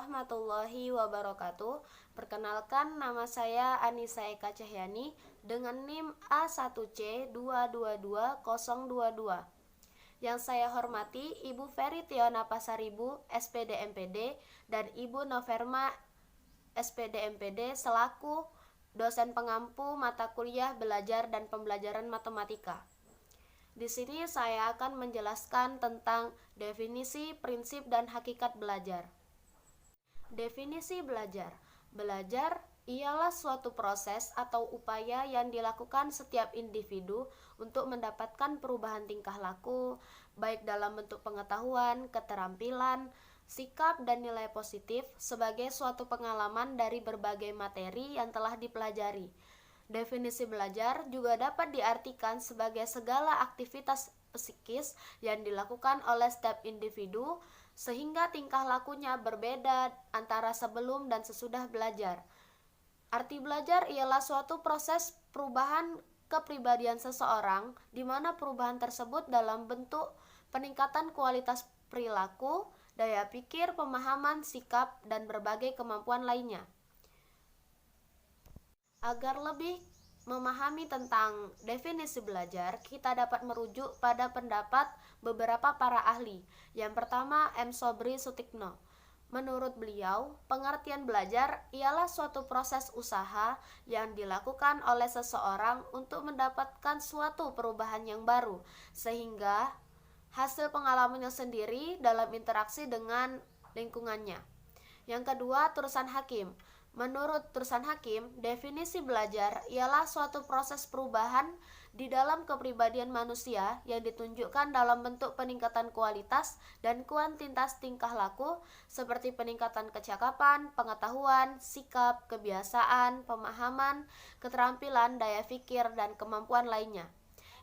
warahmatullahi wabarakatuh. Perkenalkan, nama saya Anissa Eka Cahyani dengan NIM A1C222022. Yang saya hormati Ibu Ferry Tiona Pasaribu, SPD MPD, dan Ibu Noverma, SPD MPD, selaku dosen pengampu mata kuliah belajar dan pembelajaran matematika. Di sini saya akan menjelaskan tentang definisi, prinsip, dan hakikat belajar. Definisi belajar. Belajar ialah suatu proses atau upaya yang dilakukan setiap individu untuk mendapatkan perubahan tingkah laku, baik dalam bentuk pengetahuan, keterampilan, sikap, dan nilai positif sebagai suatu pengalaman dari berbagai materi yang telah dipelajari. Definisi belajar juga dapat diartikan sebagai segala aktivitas psikis yang dilakukan oleh setiap individu sehingga tingkah lakunya berbeda antara sebelum dan sesudah belajar. Arti belajar ialah suatu proses perubahan kepribadian seseorang di mana perubahan tersebut dalam bentuk peningkatan kualitas perilaku, daya pikir, pemahaman, sikap, dan berbagai kemampuan lainnya. Agar lebih memahami tentang definisi belajar, kita dapat merujuk pada pendapat beberapa para ahli. Yang pertama, M. Sobri Sutikno. Menurut beliau, pengertian belajar ialah suatu proses usaha yang dilakukan oleh seseorang untuk mendapatkan suatu perubahan yang baru, sehingga hasil pengalamannya sendiri dalam interaksi dengan lingkungannya. Yang kedua, Tursan Hakim. Menurut Tursan Hakim, definisi belajar ialah suatu proses perubahan di dalam kepribadian manusia yang ditunjukkan dalam bentuk peningkatan kualitas dan kuantitas tingkah laku seperti peningkatan kecakapan, pengetahuan, sikap, kebiasaan, pemahaman, keterampilan, daya pikir, dan kemampuan lainnya.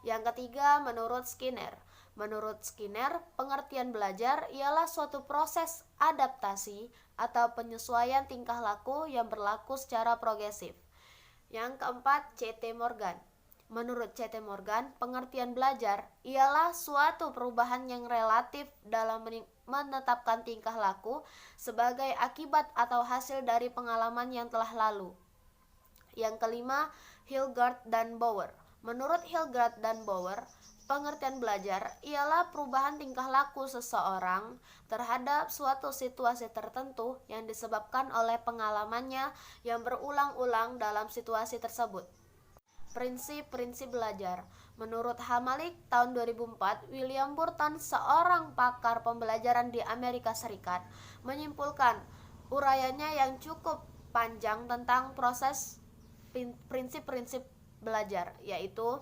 Yang ketiga, menurut Skinner. Menurut Skinner, pengertian belajar ialah suatu proses adaptasi atau penyesuaian tingkah laku yang berlaku secara progresif. Yang keempat, C.T. Morgan. Menurut C.T. Morgan, pengertian belajar ialah suatu perubahan yang relatif dalam menetapkan tingkah laku sebagai akibat atau hasil dari pengalaman yang telah lalu. Yang kelima, Hilgard dan Bauer. Menurut Hilgard dan Bauer, pengertian belajar ialah perubahan tingkah laku seseorang terhadap suatu situasi tertentu yang disebabkan oleh pengalamannya yang berulang-ulang dalam situasi tersebut. Prinsip-prinsip belajar. Menurut Hamalik tahun 2004, William Burton, seorang pakar pembelajaran di Amerika Serikat, menyimpulkan uraiannya yang cukup panjang tentang proses prinsip-prinsip belajar, yaitu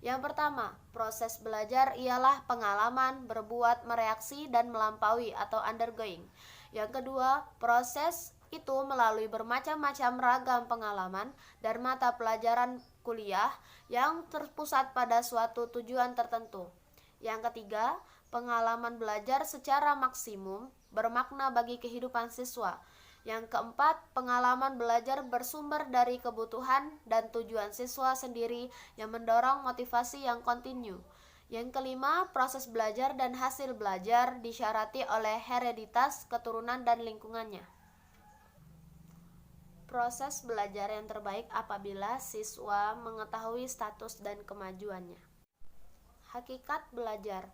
yang pertama, proses belajar ialah pengalaman, berbuat, mereaksi, dan melampaui atau undergoing. Yang kedua, proses itu melalui bermacam-macam ragam pengalaman dan mata pelajaran kuliah yang terpusat pada suatu tujuan tertentu. Yang ketiga, pengalaman belajar secara maksimum bermakna bagi kehidupan siswa. Yang keempat, pengalaman belajar bersumber dari kebutuhan dan tujuan siswa sendiri yang mendorong motivasi yang kontinu. Yang kelima, proses belajar dan hasil belajar disyarati oleh hereditas, keturunan, dan lingkungannya. Proses belajar yang terbaik apabila siswa mengetahui status dan kemajuannya. Hakikat belajar.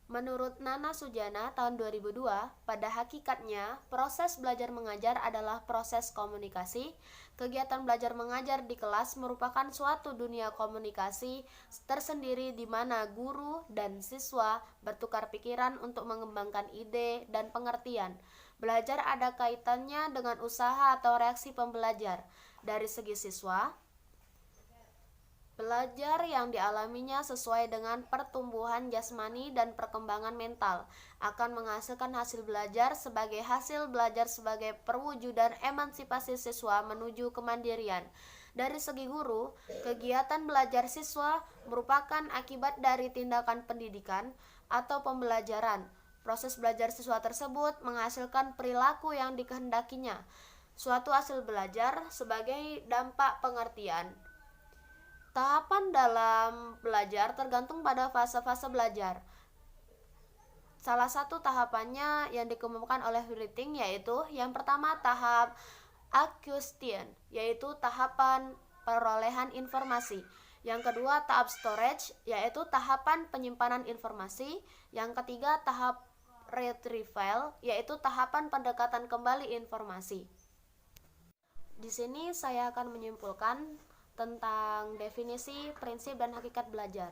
Menurut Nana Sujana tahun 2002, pada hakikatnya proses belajar mengajar adalah proses komunikasi. Kegiatan belajar mengajar di kelas merupakan suatu dunia komunikasi tersendiri di mana guru dan siswa bertukar pikiran untuk mengembangkan ide dan pengertian. Belajar ada kaitannya dengan usaha atau reaksi pembelajar. Dari segi siswa, belajar yang dialaminya sesuai dengan pertumbuhan jasmani dan perkembangan mental akan menghasilkan hasil belajar sebagai hasil belajar sebagai perwujudan emansipasi siswa menuju kemandirian. Dari segi guru, kegiatan belajar siswa merupakan akibat dari tindakan pendidikan atau pembelajaran. Proses belajar siswa tersebut menghasilkan perilaku yang dikehendakinya. Suatu hasil belajar sebagai dampak pengertian. Tahapan dalam belajar tergantung pada fase-fase belajar. Salah satu tahapannya yang dikemukakan oleh Writing yaitu yang pertama tahap acquisition, yaitu tahapan perolehan informasi. Yang kedua tahap storage, yaitu tahapan penyimpanan informasi. Yang ketiga tahap retrieval, yaitu tahapan pendekatan kembali informasi. Di sini saya akan menyimpulkan tentang definisi, prinsip, dan hakikat belajar.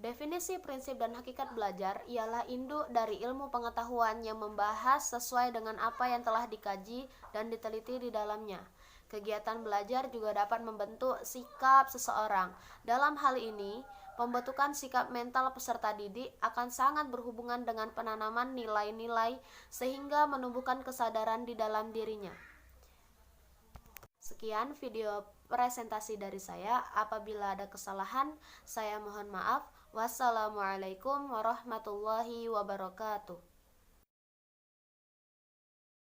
Definisi, prinsip, dan hakikat belajar ialah induk dari ilmu pengetahuan yang membahas sesuai dengan apa yang telah dikaji dan diteliti di dalamnya. Kegiatan belajar juga dapat membentuk sikap seseorang. Dalam hal ini, pembentukan sikap mental peserta didik akan sangat berhubungan dengan penanaman nilai-nilai sehingga menumbuhkan kesadaran di dalam dirinya. Sekian video presentasi dari saya. Apabila ada kesalahan, saya mohon maaf. Wassalamualaikum warahmatullahi wabarakatuh.